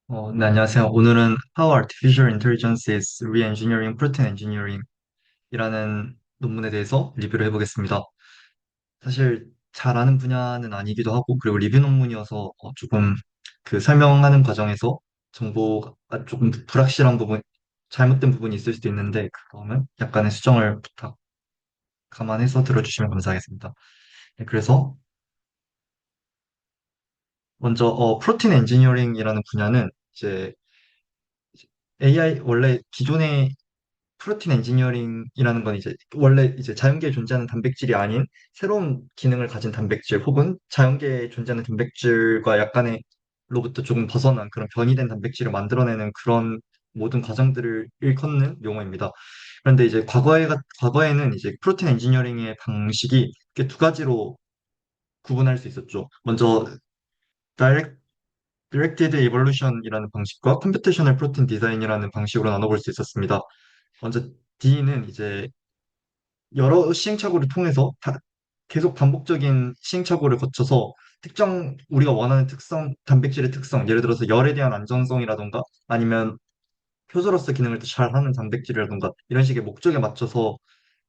네, 안녕하세요. 오늘은 How Artificial Intelligence is Re-engineering Protein Engineering이라는 논문에 대해서 리뷰를 해보겠습니다. 사실 잘 아는 분야는 아니기도 하고, 그리고 리뷰 논문이어서 조금 그 설명하는 과정에서 정보가 조금 불확실한 부분, 잘못된 부분이 있을 수도 있는데, 그러면 약간의 수정을 감안해서 들어주시면 감사하겠습니다. 네, 그래서 먼저 프로틴 엔지니어링이라는 분야는 이제 AI 원래 기존의 프로틴 엔지니어링이라는 건 이제 원래 이제 자연계에 존재하는 단백질이 아닌 새로운 기능을 가진 단백질 혹은 자연계에 존재하는 단백질과 약간의 로부터 조금 벗어난 그런 변이된 단백질을 만들어내는 그런 모든 과정들을 일컫는 용어입니다. 그런데 이제 과거에는 이제 프로틴 엔지니어링의 방식이 이렇게 두 가지로 구분할 수 있었죠. 먼저 다이렉 Directed Evolution이라는 방식과 Computational Protein Design이라는 방식으로 나눠볼 수 있었습니다. 먼저 D는 이제 여러 시행착오를 통해서 계속 반복적인 시행착오를 거쳐서 특정 우리가 원하는 특성, 단백질의 특성, 예를 들어서 열에 대한 안전성이라던가 아니면 효소로서 기능을 더 잘하는 단백질이라던가 이런 식의 목적에 맞춰서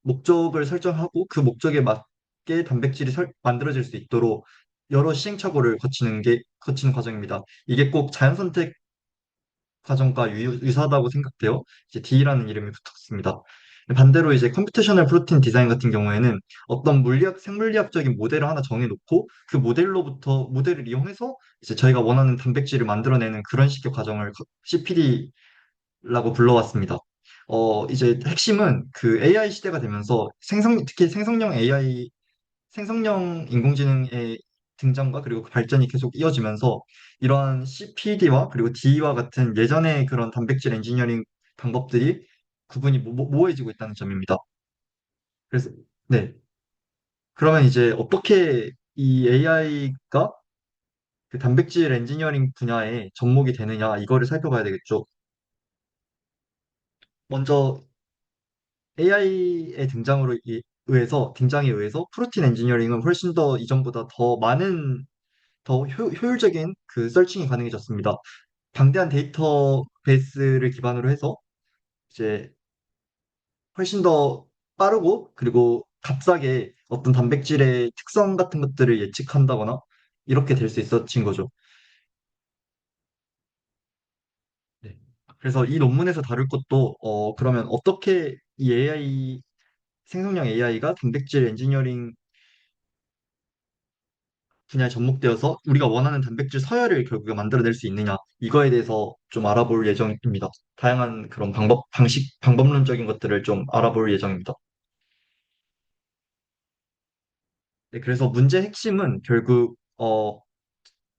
목적을 설정하고 그 목적에 맞게 단백질이 만들어질 수 있도록 여러 시행착오를 거치는 과정입니다. 이게 꼭 자연 선택 과정과 유사하다고 생각돼요. 이제 D라는 이름이 붙었습니다. 반대로 이제 컴퓨테이셔널 프로틴 디자인 같은 경우에는 어떤 생물리학적인 모델을 하나 정해놓고 그 모델을 이용해서 이제 저희가 원하는 단백질을 만들어내는 그런 식의 과정을 CPD라고 불러왔습니다. 이제 핵심은 그 AI 시대가 되면서 특히 생성형 인공지능의 등장과 그리고 그 발전이 계속 이어지면서 이러한 CPD와 그리고 D와 같은 예전의 그런 단백질 엔지니어링 방법들이 구분이 모호해지고 있다는 점입니다. 그래서, 네. 그러면 이제 어떻게 이 AI가 그 단백질 엔지니어링 분야에 접목이 되느냐, 이거를 살펴봐야 되겠죠. 먼저 AI의 등장에 의해서 프로틴 엔지니어링은 훨씬 더 이전보다 더 효율적인 그 서칭이 가능해졌습니다. 방대한 데이터베이스를 기반으로 해서 이제 훨씬 더 빠르고 그리고 값싸게 어떤 단백질의 특성 같은 것들을 예측한다거나 이렇게 될 수 있어진 거죠. 네. 그래서 이 논문에서 다룰 것도 그러면 어떻게 이 생성형 AI가 단백질 엔지니어링 분야에 접목되어서 우리가 원하는 단백질 서열을 결국에 만들어낼 수 있느냐 이거에 대해서 좀 알아볼 예정입니다. 다양한 그런 방법론적인 것들을 좀 알아볼 예정입니다. 네, 그래서 문제 핵심은 결국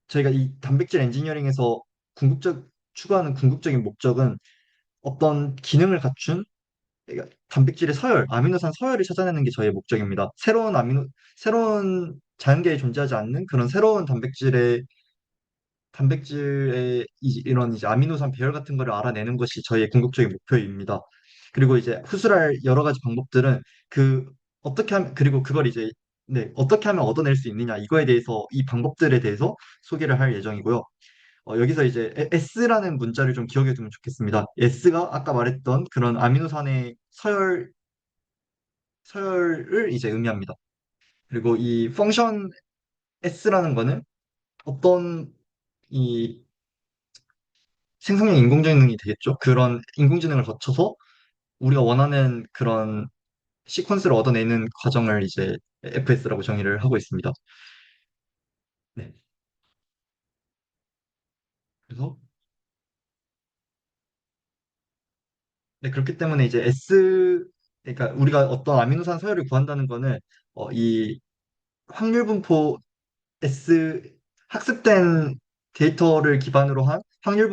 저희가 이 단백질 엔지니어링에서 추구하는 궁극적인 목적은 어떤 기능을 갖춘 그러니까 단백질의 아미노산 서열을 찾아내는 게 저희의 목적입니다. 새로운 자연계에 존재하지 않는 그런 새로운 단백질의 이런 이제 아미노산 배열 같은 거를 알아내는 것이 저희의 궁극적인 목표입니다. 그리고 이제 후술할 여러 가지 방법들은 그 어떻게 하면 그리고 그걸 이제 네, 어떻게 하면 얻어낼 수 있느냐 이거에 대해서 이 방법들에 대해서 소개를 할 예정이고요. 여기서 이제 S라는 문자를 좀 기억해 두면 좋겠습니다. S가 아까 말했던 그런 아미노산의 서열을 이제 의미합니다. 그리고 이 펑션 S라는 거는 어떤 이 생성형 인공지능이 되겠죠. 그런 인공지능을 거쳐서 우리가 원하는 그런 시퀀스를 얻어내는 과정을 이제 FS라고 정의를 하고 있습니다. 네. 그래서 네, 그렇기 때문에 이제 그러니까 우리가 어떤 아미노산 서열을 구한다는 거는 이 확률 분포 S 학습된 데이터를 기반으로 한 확률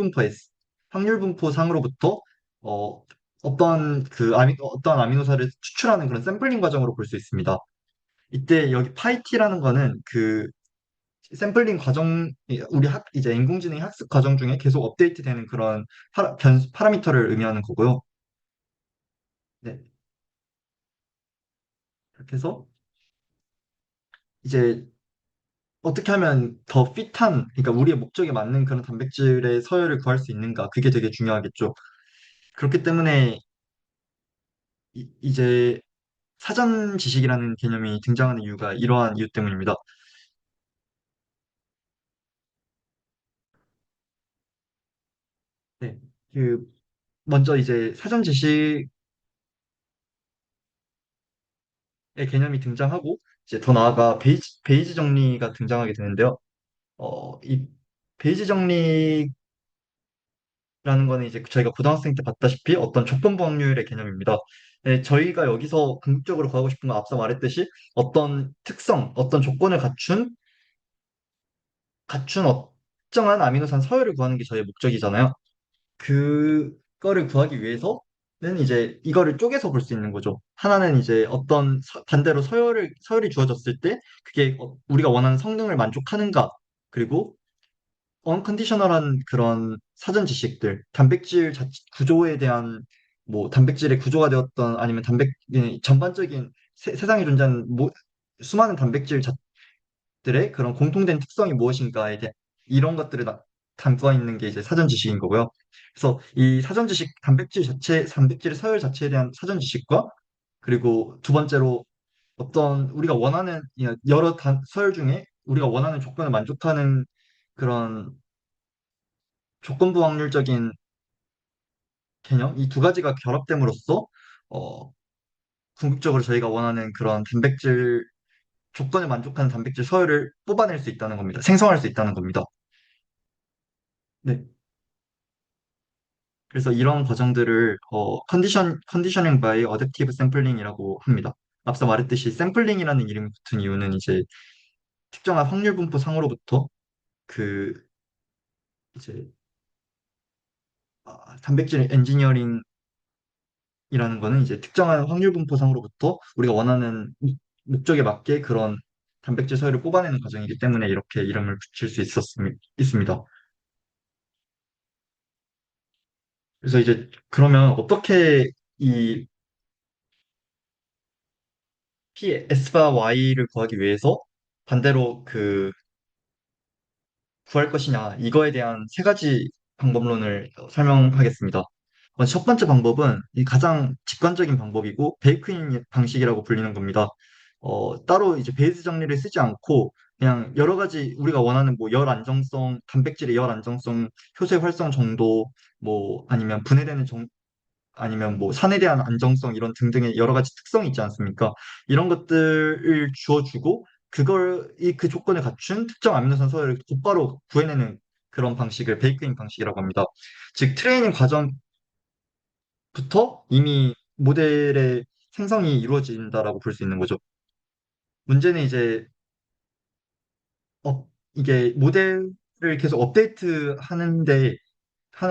분포 상으로부터 어, 어떤 아미노사를 추출하는 그런 샘플링 과정으로 볼 수 있습니다. 이때 여기 파이티라는 거는 그 샘플링 과정, 이제 인공지능 학습 과정 중에 계속 업데이트되는 그런 파라미터를 의미하는 거고요. 네. 그렇게 해서 이제 어떻게 하면 더 핏한, 그러니까 우리의 목적에 맞는 그런 단백질의 서열을 구할 수 있는가? 그게 되게 중요하겠죠. 그렇기 때문에 이제 사전 지식이라는 개념이 등장하는 이유가 이러한 이유 때문입니다. 네. 그, 먼저 이제 사전 지식의 개념이 등장하고, 이제 더 나아가 베이지 정리가 등장하게 되는데요. 이 베이지 정리라는 거는 이제 저희가 고등학생 때 봤다시피 어떤 조건부 확률의 개념입니다. 네, 저희가 여기서 궁극적으로 구하고 싶은 건 앞서 말했듯이 어떤 특성, 어떤 조건을 갖춘 어정한 아미노산 서열을 구하는 게 저희의 목적이잖아요. 그거를 구하기 위해서는 이제 이거를 쪼개서 볼 수 있는 거죠. 하나는 이제 어떤 반대로 서열이 주어졌을 때 그게 우리가 원하는 성능을 만족하는가. 그리고 언컨디셔널한 그런 사전 지식들, 구조에 대한 뭐 단백질의 구조가 되었던 아니면 전반적인 세상에 존재하는 수많은 들의 그런 공통된 특성이 무엇인가에 대해 이런 것들을 담고 있는 게 이제 사전 지식인 거고요. 그래서 이 사전 지식, 단백질의 서열 자체에 대한 사전 지식과 그리고 두 번째로 어떤 우리가 원하는 서열 중에 우리가 원하는 조건을 만족하는 그런 조건부 확률적인 개념, 이 두 가지가 결합됨으로써 어, 궁극적으로 저희가 원하는 그런 조건을 만족하는 단백질 서열을 뽑아낼 수 있다는 겁니다. 생성할 수 있다는 겁니다. 네. 그래서 이런 과정들을 컨디셔닝 바이 어댑티브 샘플링이라고 합니다. 앞서 말했듯이 샘플링이라는 이름이 붙은 이유는 이제 특정한 확률 분포 상으로부터 그 이제 단백질 엔지니어링이라는 거는 이제 특정한 확률 분포 상으로부터 우리가 원하는 목적에 맞게 그런 단백질 서열을 뽑아내는 과정이기 때문에 이렇게 이름을 붙일 수 있습니다. 그래서 이제 그러면 어떻게 이 S바 Y를 구하기 위해서 반대로 구할 것이냐, 이거에 대한 세 가지 방법론을 설명하겠습니다. 첫 번째 방법은 이 가장 직관적인 방법이고, 베이크인 방식이라고 불리는 겁니다. 따로 이제 베이스 정리를 쓰지 않고, 그냥 여러 가지 우리가 원하는 뭐 열 안정성, 단백질의 열 안정성, 효소 활성 정도, 뭐 아니면 아니면 뭐 산에 대한 안정성 이런 등등의 여러 가지 특성이 있지 않습니까? 이런 것들을 주어주고 그 조건을 갖춘 특정 아미노산 서열을 곧바로 구해내는 그런 방식을 베이크인 방식이라고 합니다. 즉 트레이닝 과정부터 이미 모델의 생성이 이루어진다라고 볼 수 있는 거죠. 문제는 이제 이게 모델을 계속 업데이트 하는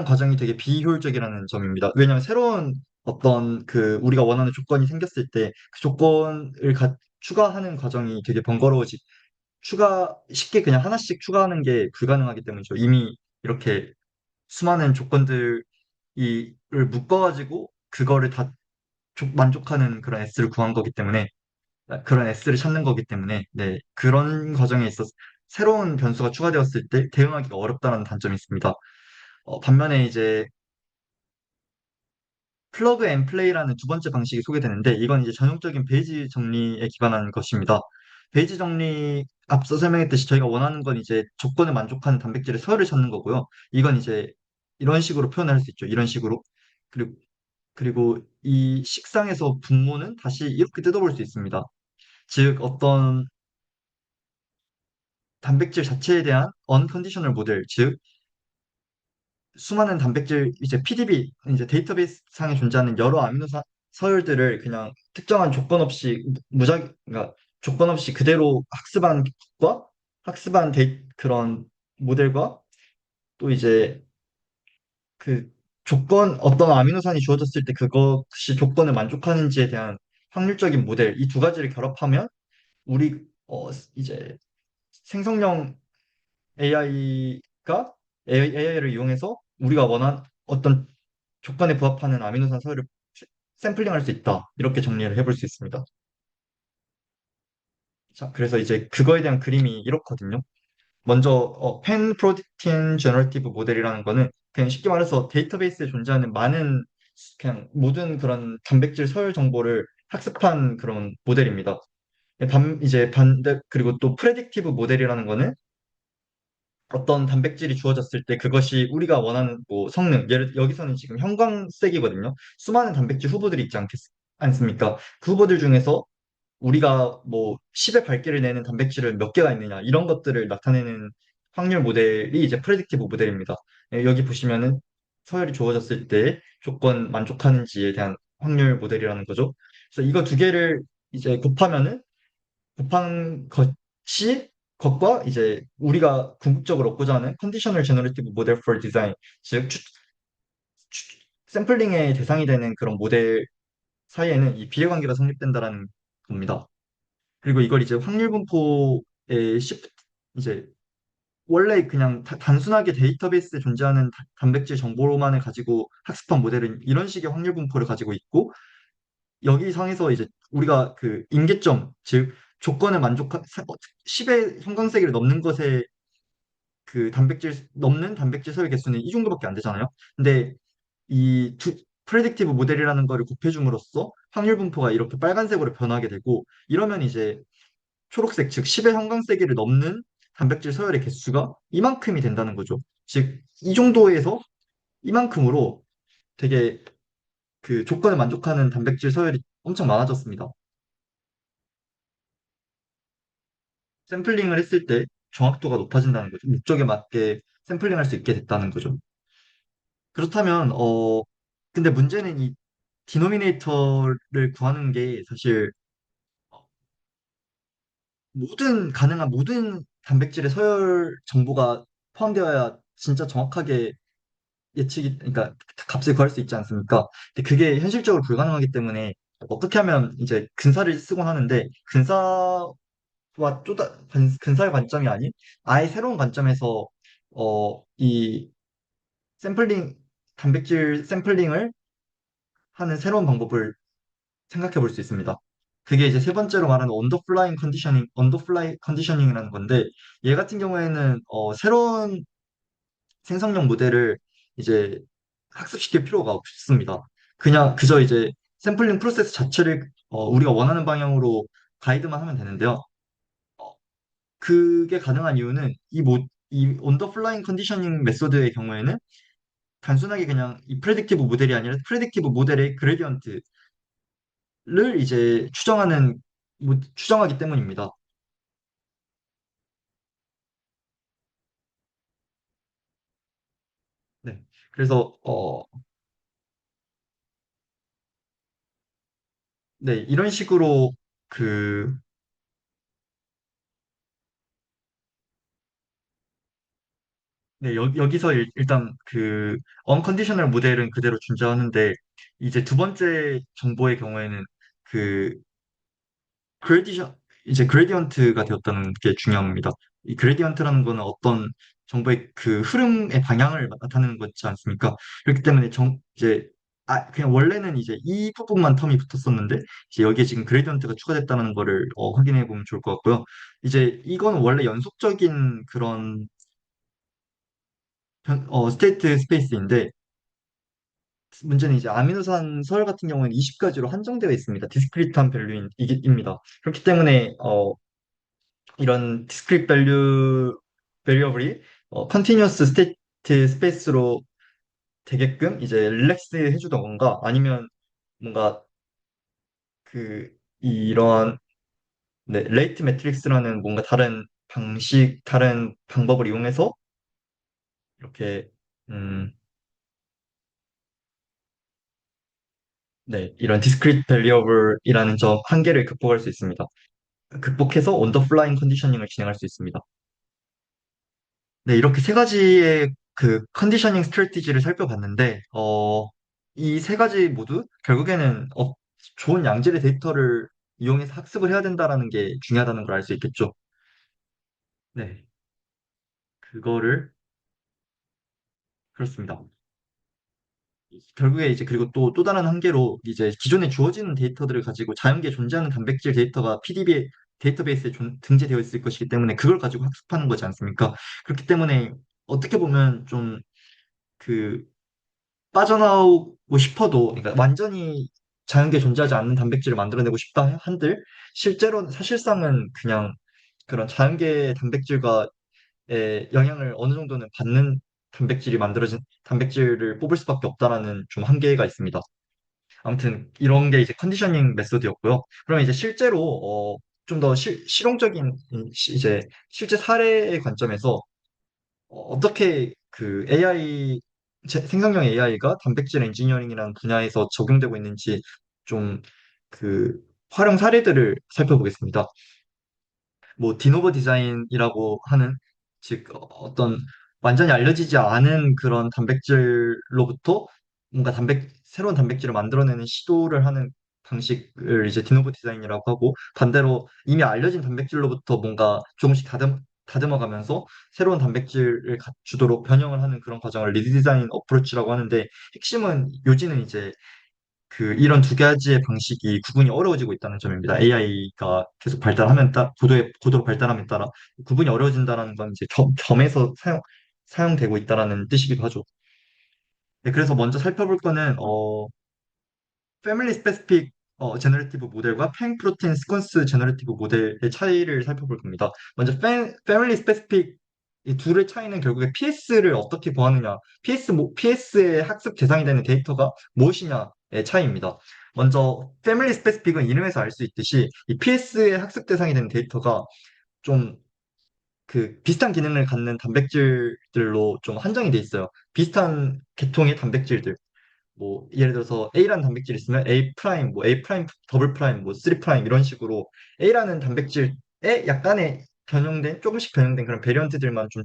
과정이 되게 비효율적이라는 점입니다. 왜냐하면 새로운 어떤 우리가 원하는 조건이 생겼을 때 그 조건을 추가하는 과정이 되게 쉽게 그냥 하나씩 추가하는 게 불가능하기 때문이죠. 이미 이렇게 수많은 조건들을 묶어가지고 그거를 다 만족하는 그런 S를 찾는 거기 때문에, 네, 그런 과정에 있어서 새로운 변수가 추가되었을 때 대응하기가 어렵다는 단점이 있습니다. 반면에 이제 플러그 앤 플레이라는 두 번째 방식이 소개되는데 이건 이제 전형적인 베이지 정리에 기반한 것입니다. 베이지 정리 앞서 설명했듯이 저희가 원하는 건 이제 조건을 만족하는 단백질의 서열을 찾는 거고요. 이건 이제 이런 식으로 표현할 수 있죠. 이런 식으로. 그리고 이 식상에서 분모는 다시 이렇게 뜯어볼 수 있습니다. 즉 어떤 단백질 자체에 대한 언컨디셔널 모델, 즉 수많은 단백질 이제 PDB 이제 데이터베이스 상에 존재하는 여러 서열들을 그냥 특정한 조건 없이 그러니까 조건 없이 그대로 학습한 그런 모델과 또 이제 그 어떤 아미노산이 주어졌을 때 그것이 조건을 만족하는지에 대한 확률적인 모델 이 두 가지를 결합하면 우리 이제 생성형 AI를 이용해서 우리가 원한 어떤 조건에 부합하는 아미노산 서열을 샘플링할 수 있다. 이렇게 정리를 해볼 수 있습니다. 자, 그래서 이제 그거에 대한 그림이 이렇거든요. 먼저 펜 프로틴 제너레이티브 모델이라는 거는 그냥 쉽게 말해서 데이터베이스에 존재하는 많은 그냥 모든 그런 단백질 서열 정보를 학습한 그런 모델입니다. 이제 반대 그리고 또 프레딕티브 모델이라는 거는 어떤 단백질이 주어졌을 때 그것이 우리가 원하는 뭐 성능, 여기서는 지금 형광색이거든요. 수많은 단백질 후보들이 있지 않습니까? 그 후보들 중에서 우리가 뭐 10의 밝기를 내는 단백질을 몇 개가 있느냐 이런 것들을 나타내는 확률 모델이 이제 프레딕티브 모델입니다. 여기 보시면은 서열이 주어졌을 때 조건 만족하는지에 대한 확률 모델이라는 거죠. 그래서 이거 두 개를 이제 곱한 것이 것과 이제 우리가 궁극적으로 얻고자 하는 컨디셔널 제너레이티브 모델 for design, 즉 샘플링의 대상이 되는 그런 모델 사이에는 이 비례관계가 성립된다라는 겁니다. 그리고 이걸 이제 확률 분포의 이제 원래 그냥 단순하게 데이터베이스에 존재하는 단백질 정보로만을 가지고 학습한 모델은 이런 식의 확률 분포를 가지고 있고 여기 상에서 이제 우리가 그 임계점 즉 조건을 만족한 10의 형광색을 넘는 것에 그 단백질 서열 개수는 이 정도밖에 안 되잖아요. 근데 이 프레딕티브 모델이라는 거를 곱해줌으로써 확률 분포가 이렇게 빨간색으로 변하게 되고 이러면 이제 초록색, 즉 10의 형광세기를 넘는 단백질 서열의 개수가 이만큼이 된다는 거죠. 즉, 이 정도에서 이만큼으로 되게 그 조건을 만족하는 단백질 서열이 엄청 많아졌습니다. 샘플링을 했을 때 정확도가 높아진다는 거죠. 목적에 맞게 샘플링할 수 있게 됐다는 거죠. 그렇다면, 근데 문제는 이 디노미네이터를 구하는 게 사실 가능한 모든 단백질의 서열 정보가 포함되어야 진짜 정확하게 그러니까 값을 구할 수 있지 않습니까? 근데 그게 현실적으로 불가능하기 때문에 어떻게 하면 이제 근사를 쓰곤 하는데 근사와 근사의 관점이 아닌 아예 새로운 관점에서 이 샘플링 단백질 샘플링을 하는 새로운 방법을 생각해 볼 수 있습니다. 그게 이제 세 번째로 말하는 언더플라이 컨디셔닝이라는 건데 얘 같은 경우에는 새로운 생성형 모델을 이제 학습시킬 필요가 없습니다. 그냥 그저 이제 샘플링 프로세스 자체를 우리가 원하는 방향으로 가이드만 하면 되는데요. 어, 그게 가능한 이유는 이 온더 플라잉 컨디셔닝 메소드의 경우에는 단순하게 그냥 이 프레딕티브 모델이 아니라 프레딕티브 모델의 그레디언트를 이제 추정하기 때문입니다. 네. 그래서 네, 이런 식으로 그 네, 여기서 일단 그 언컨디셔널 모델은 그대로 존재하는데 이제 두 번째 정보의 경우에는 그 그레디션 이제 그레디언트가 되었다는 게 중요합니다. 이 그레디언트라는 거는 어떤 정보의 그 흐름의 방향을 나타내는 거지 않습니까? 그렇기 때문에 이제 그냥 원래는 이제 이 부분만 텀이 붙었었는데 이제 여기에 지금 그레디언트가 추가됐다는 거를 확인해 보면 좋을 것 같고요. 이제 이건 원래 연속적인 그런 스테이트 스페이스인데 문제는 이제 아미노산 서열 같은 경우는 20가지로 한정되어 있습니다. 디스크리트한 밸류입니다. 그렇기 때문에 이런 디스크리트 베리어블이 컨티뉴어스 스테이트 스페이스로 되게끔 이제 릴렉스 해주던가 아니면 뭔가 그 이러한 네, 레이트 매트릭스라는 뭔가 다른 방법을 이용해서 이렇게 음, 네, 이런 디스크리트 베리어블이라는 점 한계를 극복할 수 있습니다. 극복해서 온더 플라잉 컨디셔닝을 진행할 수 있습니다. 네, 이렇게 세 가지의 그 컨디셔닝 스트래티지를 살펴봤는데, 이 세 가지 모두 결국에는 좋은 양질의 데이터를 이용해서 학습을 해야 된다라는 게 중요하다는 걸 알 수 있겠죠. 네, 그거를, 그렇습니다. 결국에 이제 그리고 또 다른 한계로 이제 기존에 주어지는 데이터들을 가지고 자연계에 존재하는 단백질 데이터가 데이터베이스에 등재되어 있을 것이기 때문에 그걸 가지고 학습하는 거지 않습니까? 그렇기 때문에 어떻게 보면 좀 그 빠져나오고 싶어도, 그러니까 완전히 자연계에 존재하지 않는 단백질을 만들어내고 싶다 한들, 실제로는 사실상은 그냥 그런 자연계의 단백질과 영향을 어느 정도는 받는 단백질이 만들어진 단백질을 뽑을 수밖에 없다라는 좀 한계가 있습니다. 아무튼 이런 게 이제 컨디셔닝 메소드였고요. 그러면 이제 실제로 좀 더 실용적인 이제 실제 사례의 관점에서 어떻게 그 AI 생성형 AI가 단백질 엔지니어링이라는 분야에서 적용되고 있는지 좀 그 활용 사례들을 살펴보겠습니다. 뭐 디노버 디자인이라고 하는, 즉 어떤 완전히 알려지지 않은 그런 단백질로부터 뭔가 새로운 단백질을 만들어내는 시도를 하는 방식을 이제 디노버 디자인이라고 하고, 반대로 이미 알려진 단백질로부터 뭔가 조금씩 다듬어가면서 새로운 단백질을 갖추도록 변형을 하는 그런 과정을 리디자인 어프로치라고 하는데, 핵심은 요지는 이제 이런 두 가지의 방식이 구분이 어려워지고 있다는 점입니다. AI가 계속 고도로 발달함에 따라 구분이 어려워진다는 건 이제 점에서 사용되고 있다는 뜻이기도 하죠. 네, 그래서 먼저 살펴볼 거는, 패밀리 스페시픽 제너레이티브 모델과 팽 프로틴 시퀀스 제너레이티브 모델의 차이를 살펴볼 겁니다. 먼저 패밀리 스페시픽 이 둘의 차이는 결국에 PS를 어떻게 구하느냐, PS의 학습 대상이 되는 데이터가 무엇이냐의 차이입니다. 먼저 패밀리 스페시픽은 이름에서 알 수 있듯이 이 PS의 학습 대상이 되는 데이터가 좀 비슷한 기능을 갖는 단백질들로 좀 한정이 돼 있어요. 비슷한 계통의 단백질들. 뭐 예를 들어서 A라는 단백질이 있으면 A 프라임, 뭐 A 프라임, 더블 프라임, 뭐 3 프라임 이런 식으로 A라는 단백질에 약간의 조금씩 변형된 그런 베리언트들만 좀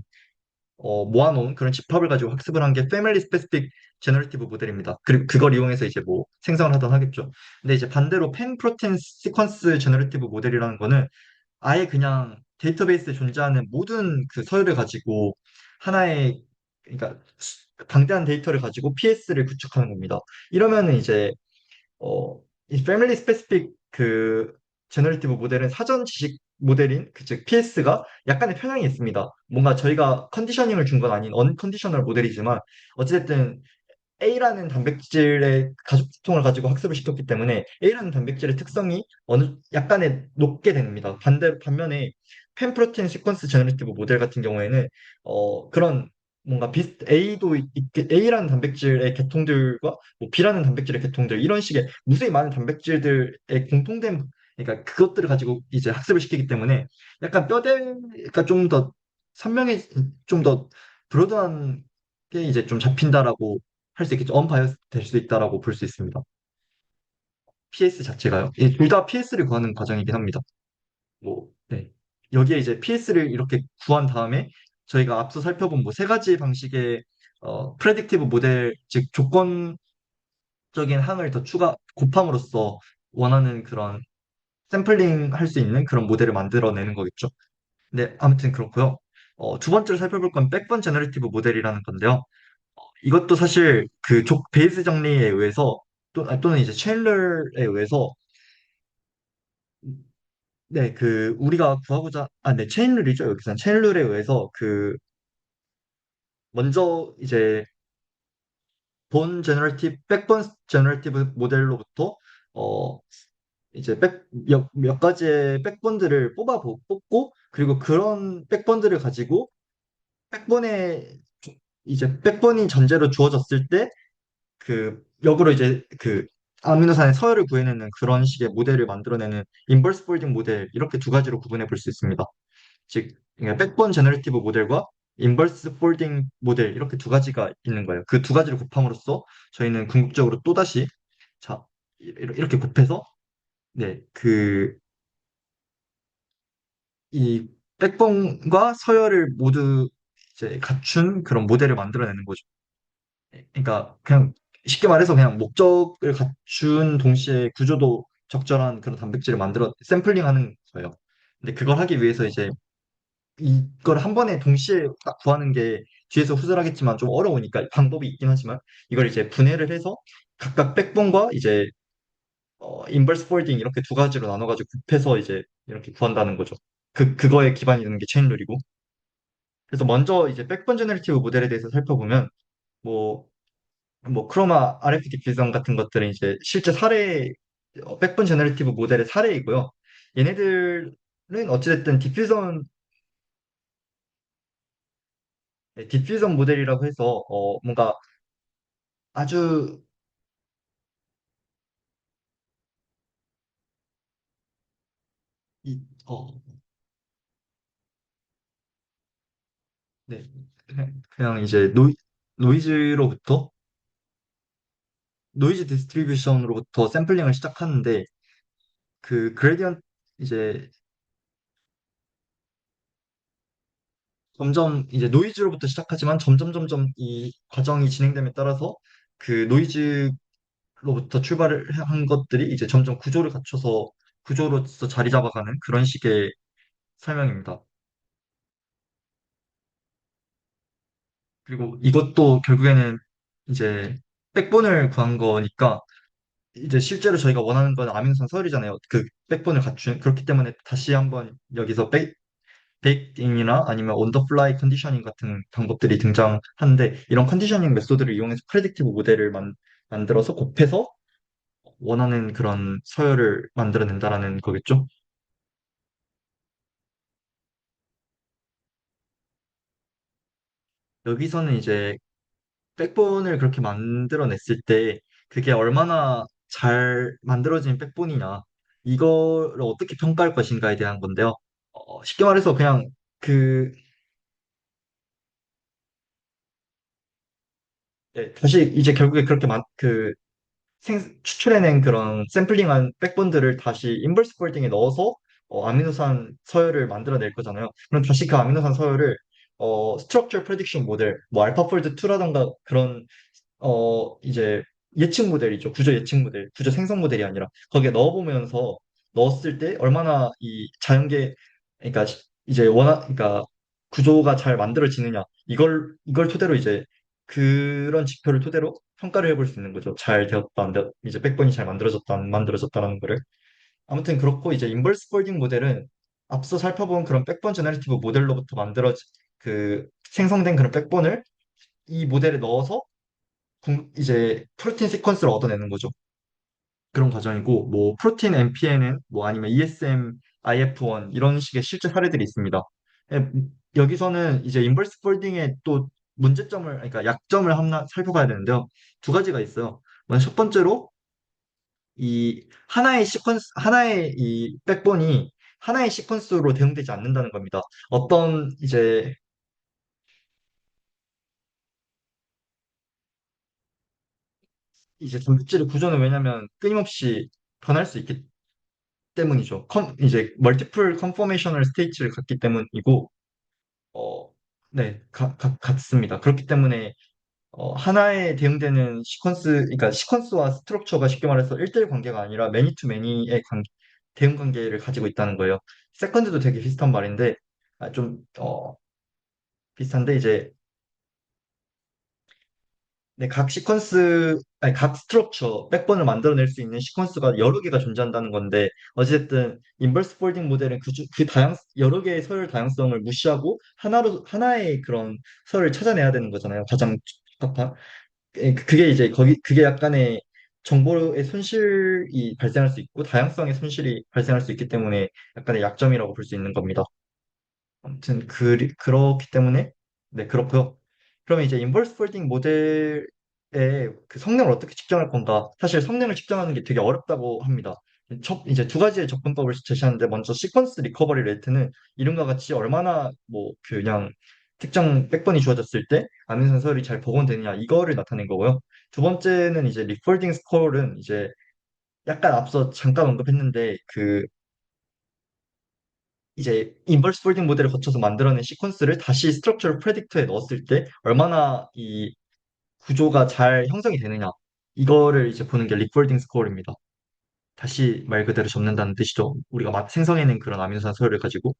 모아놓은 그런 집합을 가지고 학습을 한 게 패밀리 스페시픽 제너레이티브 모델입니다. 그리고 그걸 이용해서 이제 뭐 생성을 하던 하겠죠. 근데 이제 반대로 펜 프로틴 시퀀스 제너레이티브 모델이라는 거는 아예 그냥 데이터베이스에 존재하는 모든 그 서열을 가지고 하나의, 그러니까 방대한 데이터를 가지고 PS를 구축하는 겁니다. 이러면은 이제 이 패밀리 스페시픽 제너레이티브 모델은 사전 지식 모델인 즉 PS가 약간의 편향이 있습니다. 뭔가 저희가 컨디셔닝을 준 건 아닌 언컨디셔널 모델이지만 어찌됐든 A라는 단백질의 가족통을 가지고 학습을 시켰기 때문에 A라는 단백질의 특성이 어느 약간의 높게 됩니다. 반면에 펜프로틴 시퀀스 제너레이티브 모델 같은 경우에는 그런 뭔가 A라는 단백질의 계통들과 뭐 B라는 단백질의 계통들 이런 식의 무수히 많은 단백질들의 공통된, 그러니까 그것들을 가지고 이제 학습을 시키기 때문에 약간 뼈대가 좀 더 선명해, 좀 더 브로드한 게 이제 좀 잡힌다라고 할 수 있겠죠. 언바이어스 될 수 있다라고 볼 수 있습니다. PS 자체가요. 둘 다 PS를 구하는 과정이긴 합니다. 뭐, 네. 여기에 이제 PS를 이렇게 구한 다음에 저희가 앞서 살펴본 뭐 세 가지 방식의 프레딕티브 모델, 즉 조건적인 항을 더 곱함으로써 원하는 그런 샘플링 할 수 있는 그런 모델을 만들어내는 거겠죠. 네, 아무튼 그렇고요. 두 번째로 살펴볼 건 백번 제너레이티브 모델이라는 건데요. 이것도 사실 베이스 정리에 의해서 또는 이제 체인러에 의해서, 네, 우리가 구하고자, 네, 체인룰이죠. 여기서는 체인룰에 의해서 먼저 이제 백번 제너레이티브 모델로부터 어, 이제 몇 가지의 백번들을 뽑고, 그리고 그런 백번들을 가지고 백번에 이제 백번이 전제로 주어졌을 때 역으로 이제 아미노산의 서열을 구해내는 그런 식의 모델을 만들어내는 인버스 폴딩 모델, 이렇게 두 가지로 구분해 볼 수 있습니다. 즉, 그러니까 백번 제너레이티브 모델과 인버스 폴딩 모델, 이렇게 두 가지가 있는 거예요. 그 두 가지를 곱함으로써 저희는 궁극적으로 또다시, 자, 이렇게 곱해서, 네, 이 백번과 서열을 모두 이제 갖춘 그런 모델을 만들어내는 거죠. 그러니까 그냥 쉽게 말해서 그냥 목적을 갖춘 동시에 구조도 적절한 그런 단백질을 만들어 샘플링하는 거예요. 근데 그걸 하기 위해서 이제 이걸 한 번에 동시에 딱 구하는 게 뒤에서 후설하겠지만 좀 어려우니까 방법이 있긴 하지만 이걸 이제 분해를 해서 각각 백번과 이제 인버스 폴딩 이렇게 두 가지로 나눠가지고 곱해서 이제 이렇게 구한다는 거죠. 그거에 기반이 되는 게 체인룰이고. 그래서 먼저 이제 백번 제너레이티브 모델에 대해서 살펴보면, 뭐, 뭐, 크로마 RF 디퓨전 같은 것들은 이제 실제 사례, 백번 제너레이티브 모델의 사례이고요. 얘네들은 어찌됐든 디퓨전 모델이라고 해서, 뭔가 아주, 이, 어, 네. 그냥 이제 노이즈로부터, 노이즈 디스트리뷰션으로부터 샘플링을 시작하는데, 그 그레디언트 이제 점점 이제 노이즈로부터 시작하지만 점점 이 과정이 진행됨에 따라서 그 노이즈로부터 출발을 한 것들이 이제 점점 구조를 갖춰서 구조로서 자리 잡아가는 그런 식의 설명입니다. 그리고 이것도 결국에는 이제 백본을 구한 거니까 이제 실제로 저희가 원하는 건 아민선 서열이잖아요. 그 백본을 갖춘 그렇기 때문에 다시 한번 여기서 베이크인이나 아니면 온더플라이 컨디셔닝 같은 방법들이 등장하는데 이런 컨디셔닝 메소드를 이용해서 프레딕티브 모델을 만들어서 곱해서 원하는 그런 서열을 만들어낸다라는 거겠죠. 여기서는 이제 백본을 그렇게 만들어냈을 때 그게 얼마나 잘 만들어진 백본이냐 이거를 어떻게 평가할 것인가에 대한 건데요. 쉽게 말해서 그냥 그 다시 이제 결국에 그렇게 추출해낸 그런 샘플링한 백본들을 다시 인버스 폴딩에 넣어서 아미노산 서열을 만들어낼 거잖아요. 그럼 다시 그 아미노산 서열을 스트럭처 프레딕션 모델, 뭐 알파폴드 2라던가 그런 이제 예측 모델이죠. 구조 예측 모델, 구조 생성 모델이 아니라 거기에 넣어보면서 넣었을 때 얼마나 이 자연계, 그러니까 이제 그러니까 구조가 잘 만들어지느냐 이걸 토대로 이제 그런 지표를 토대로 평가를 해볼 수 있는 거죠. 잘 되었다, 안 되었, 이제 백번이 잘 만들어졌다, 안 만들어졌다라는 거를. 아무튼 그렇고 이제 인버스 폴딩 모델은 앞서 살펴본 그런 백번 제너레이티브 모델로부터 그 생성된 그런 백번을 이 모델에 넣어서 이제 프로틴 시퀀스를 얻어내는 거죠. 그런 과정이고, 뭐, 프로틴 MPN은 뭐 아니면 ESM IF1 이런 식의 실제 사례들이 있습니다. 예, 여기서는 이제 인버스 폴딩의 또 문제점을, 그러니까 약점을 하나 살펴봐야 되는데요. 두 가지가 있어요. 먼저 첫 번째로 하나의 이 백본이 하나의 시퀀스로 대응되지 않는다는 겁니다. 어떤 이제 단백질의 구조는 왜냐면 끊임없이 변할 수 있기 때문이죠. 이제 멀티플 컨포메이셔널 스테이츠를 갖기 때문이고, 어, 네, 같습니다. 그렇기 때문에 하나에 대응되는 그러니까 시퀀스와 스트럭처가 쉽게 말해서 1대1 관계가 아니라 매니 투 매니의 대응 관계를 가지고 있다는 거예요. 세컨드도 되게 비슷한 말인데, 비슷한데 이제 네, 각 스트럭처, 백번을 만들어낼 수 있는 시퀀스가 여러 개가 존재한다는 건데, 어쨌든, 인버스 폴딩 모델은 여러 개의 서열 다양성을 무시하고, 하나의 그런 서열을 찾아내야 되는 거잖아요. 가장 적합한. 그게 약간의 정보의 손실이 발생할 수 있고, 다양성의 손실이 발생할 수 있기 때문에 약간의 약점이라고 볼 수 있는 겁니다. 아무튼 그렇기 때문에 네 그렇고요. 그러면 이제 인버스 폴딩 모델의 그 성능을 어떻게 측정할 건가? 사실 성능을 측정하는 게 되게 어렵다고 합니다. 이제 두 가지의 접근법을 제시하는데 먼저 시퀀스 리커버리 레이트는 이름과 같이 얼마나 뭐 그냥 특정 백번이 주어졌을 때 아민 선설이 잘 복원되느냐 이거를 나타낸 거고요. 두 번째는 이제 리폴딩 스코어는 이제 약간 앞서 잠깐 언급했는데 이제 인버스 폴딩 모델을 거쳐서 만들어낸 시퀀스를 다시 스트럭처럴 프레딕터에 넣었을 때 얼마나 이 구조가 잘 형성이 되느냐 이거를 이제 보는 게 리폴딩 스코어입니다. 다시 말 그대로 접는다는 뜻이죠. 우리가 생성해낸 그런 아미노산 서열을 가지고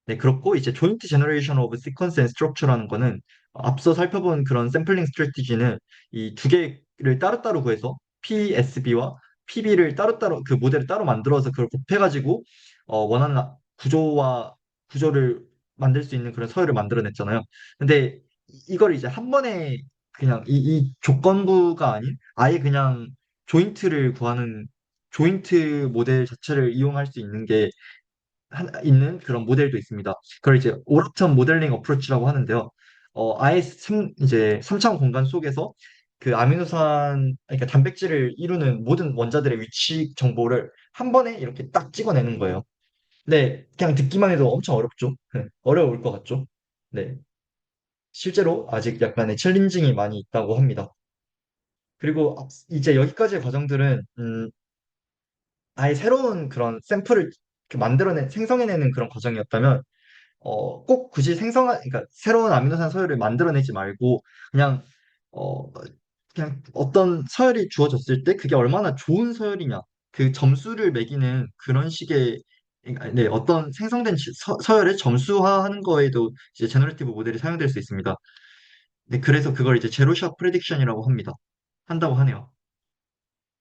네 그렇고 이제 조인트 제너레이션 오브 시퀀스 앤 스트럭처라는 거는 앞서 살펴본 그런 샘플링 스트래티지는 이 두 개를 따로따로 구해서 PSB와 PB를 따로따로 그 모델을 따로 만들어서 그걸 곱해가지고 원하는 구조를 만들 수 있는 그런 서열을 만들어냈잖아요. 근데 이걸 이제 한 번에 그냥 이 조건부가 아닌 아예 그냥 조인트를 구하는 조인트 모델 자체를 이용할 수 있는 게 있는 그런 모델도 있습니다. 그걸 이제 오락천 모델링 어프로치라고 하는데요. 아예 이제 3차원 공간 속에서 그 아미노산, 그러니까 단백질을 이루는 모든 원자들의 위치 정보를 한 번에 이렇게 딱 찍어내는 거예요. 네, 그냥 듣기만 해도 엄청 어렵죠. 네, 어려울 것 같죠. 네, 실제로 아직 약간의 챌린징이 많이 있다고 합니다. 그리고 이제 여기까지의 과정들은 아예 새로운 그런 샘플을 생성해내는 그런 과정이었다면 꼭 굳이 그러니까 새로운 아미노산 서열을 만들어내지 말고 그냥, 어, 그냥 어떤 서열이 주어졌을 때 그게 얼마나 좋은 서열이냐, 그 점수를 매기는 그런 식의, 그러니까 네, 어떤 생성된 서열을 점수화하는 거에도 이제 제너레티브 모델이 사용될 수 있습니다. 네, 그래서 그걸 이제 제로샷 프레딕션이라고 합니다. 한다고 하네요.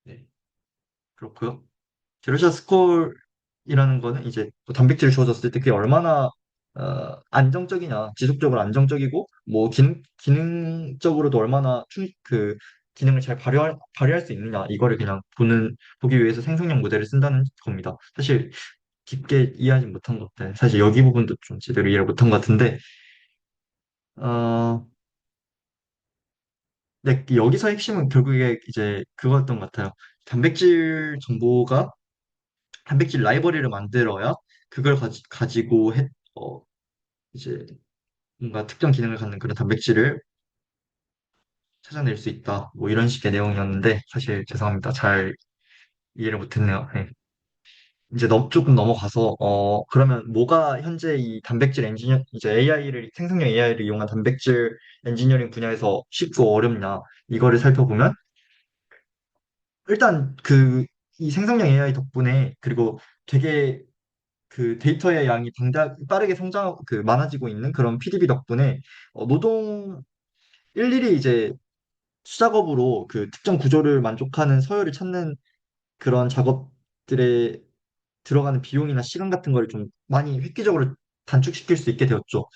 네, 그렇고요. 제로샷 스콜이라는 거는 이제 뭐 단백질을 주어졌을 때 그게 얼마나 안정적이냐, 지속적으로 안정적이고 뭐 기능적으로도 얼마나 그 기능을 잘 발휘할 수 있느냐 이거를 그냥 보기 위해서 생성형 모델을 쓴다는 겁니다. 사실 깊게 이해하지 못한 것 같아요. 사실 여기 부분도 좀 제대로 이해를 못한 것 같은데 어, 네, 여기서 핵심은 결국에 이제 그거였던 것 같아요. 단백질 정보가 단백질 라이브러리를 만들어야 그걸 가지고 이제 뭔가 특정 기능을 갖는 그런 단백질을 찾아낼 수 있다. 뭐 이런 식의 내용이었는데 사실 죄송합니다. 잘 이해를 못했네요. 네. 이제 조금 넘어가서 그러면 뭐가 현재 이 단백질 엔지니어 이제 생성형 AI를 이용한 단백질 엔지니어링 분야에서 쉽고 어렵냐 이거를 살펴보면 일단 이 생성형 AI 덕분에 그리고 되게 그 데이터의 양이 빠르게 많아지고 있는 그런 PDB 덕분에 노동 일일이 이제 수작업으로 그 특정 구조를 만족하는 서열을 찾는 그런 작업들에 들어가는 비용이나 시간 같은 걸 좀 많이 획기적으로 단축시킬 수 있게 되었죠.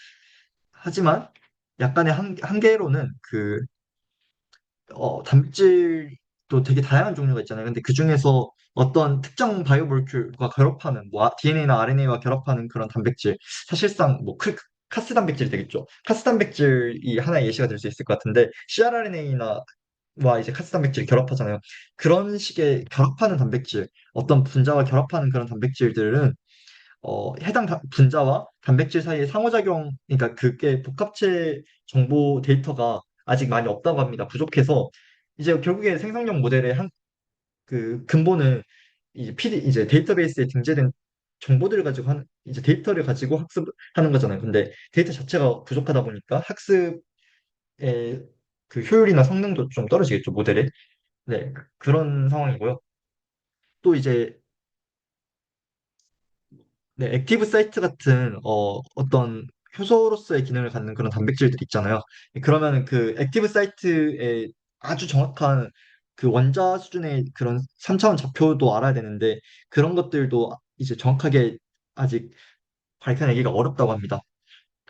하지만 약간의 한계로는 단백질도 되게 다양한 종류가 있잖아요. 근데 그 중에서 어떤 특정 바이오몰큐과 결합하는, 뭐, DNA나 RNA와 결합하는 그런 단백질, 사실상, 뭐, 카스 단백질이 되겠죠. 카스 단백질이 하나의 예시가 될 수 있을 것 같은데, cRNA나 와 이제 카스 단백질이 결합하잖아요. 그런 식의 결합하는 단백질, 어떤 분자와 결합하는 그런 단백질들은 해당 분자와 단백질 사이의 상호작용, 그러니까 그게 복합체 정보 데이터가 아직 많이 없다고 합니다. 부족해서 이제 결국에 생성형 모델의 그 근본은 이제 데이터베이스에 등재된 정보들을 가지고 이제 데이터를 가지고 학습하는 거잖아요. 근데 데이터 자체가 부족하다 보니까 학습의 그 효율이나 성능도 좀 떨어지겠죠, 모델에. 네, 그런 상황이고요. 또 이제 네, 액티브 사이트 같은 어떤 효소로서의 기능을 갖는 그런 단백질들 있잖아요. 그러면은 그 액티브 사이트에 아주 정확한 그 원자 수준의 그런 3차원 좌표도 알아야 되는데 그런 것들도 이제 정확하게 아직 밝혀내기가 어렵다고 합니다.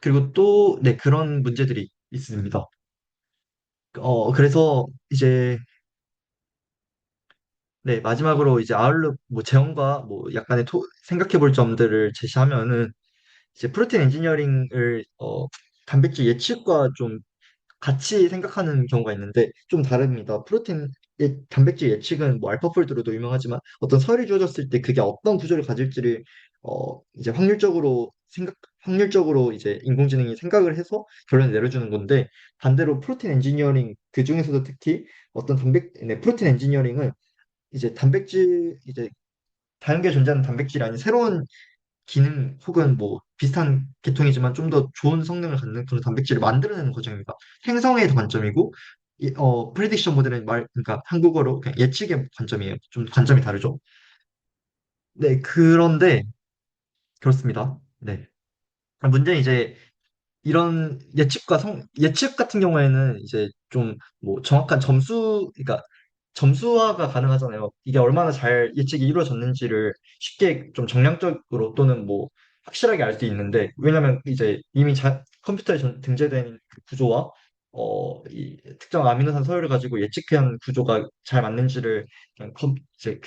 그리고 또 네, 그런 문제들이 있습니다. 그래서 이제 네, 마지막으로 이제 아웃룩 뭐 재원과 뭐 약간의 생각해 볼 점들을 제시하면은 이제 프로틴 엔지니어링을 단백질 예측과 좀 같이 생각하는 경우가 있는데 좀 다릅니다. 단백질 예측은 뭐 알파폴드로도 유명하지만 어떤 서열이 주어졌을 때 그게 어떤 구조를 가질지를 이제 확률적으로 이제 인공지능이 생각을 해서 결론을 내려주는 건데 반대로 프로틴 엔지니어링 그 중에서도 특히 프로틴 엔지니어링은 이제 다양하게 존재하는 단백질이 아닌 새로운 기능 혹은 뭐 비슷한 계통이지만 좀 더 좋은 성능을 갖는 그런 단백질을 만들어내는 과정입니다. 생성의 관점이고, 프레딕션 모델은 그러니까 한국어로 그냥 예측의 관점이에요. 좀 관점이 다르죠. 네, 그렇습니다. 네. 문제는 이제 이런 예측 같은 경우에는 이제 좀 뭐 정확한 점수, 그러니까 점수화가 가능하잖아요. 이게 얼마나 잘 예측이 이루어졌는지를 쉽게 좀 정량적으로 또는 뭐 확실하게 알 수 있는데, 왜냐면 이제 이미 컴퓨터에 등재된 그 구조와 이 특정 아미노산 서열을 가지고 예측한 구조가 잘 맞는지를 그냥 이제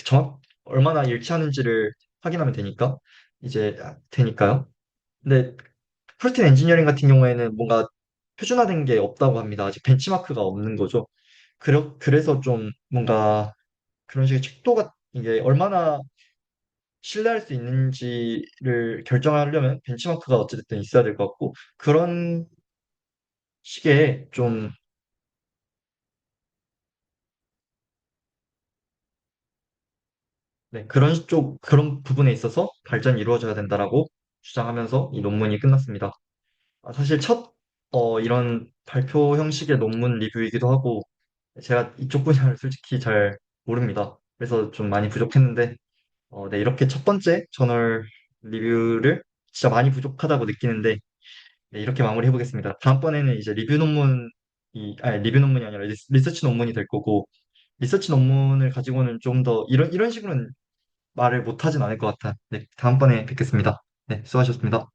얼마나 일치하는지를 확인하면 되니까요. 근데 프로틴 엔지니어링 같은 경우에는 뭔가 표준화된 게 없다고 합니다. 아직 벤치마크가 없는 거죠. 그래서 좀 뭔가 그런 식의 척도가 이게 얼마나 신뢰할 수 있는지를 결정하려면 벤치마크가 어찌됐든 있어야 될 것 같고, 그런 식의 좀, 네, 그런 부분에 있어서 발전이 이루어져야 된다라고 주장하면서 이 논문이 끝났습니다. 사실 이런 발표 형식의 논문 리뷰이기도 하고, 제가 이쪽 분야를 솔직히 잘 모릅니다. 그래서 좀 많이 부족했는데, 네, 이렇게 첫 번째 저널 리뷰를 진짜 많이 부족하다고 느끼는데, 네, 이렇게 마무리해 보겠습니다. 다음번에는 이제 리뷰 논문이 아니라 리서치 논문이 될 거고, 리서치 논문을 가지고는 좀 더 이런 식으로는 말을 못 하진 않을 것 같아. 네, 다음번에 뵙겠습니다. 네, 수고하셨습니다.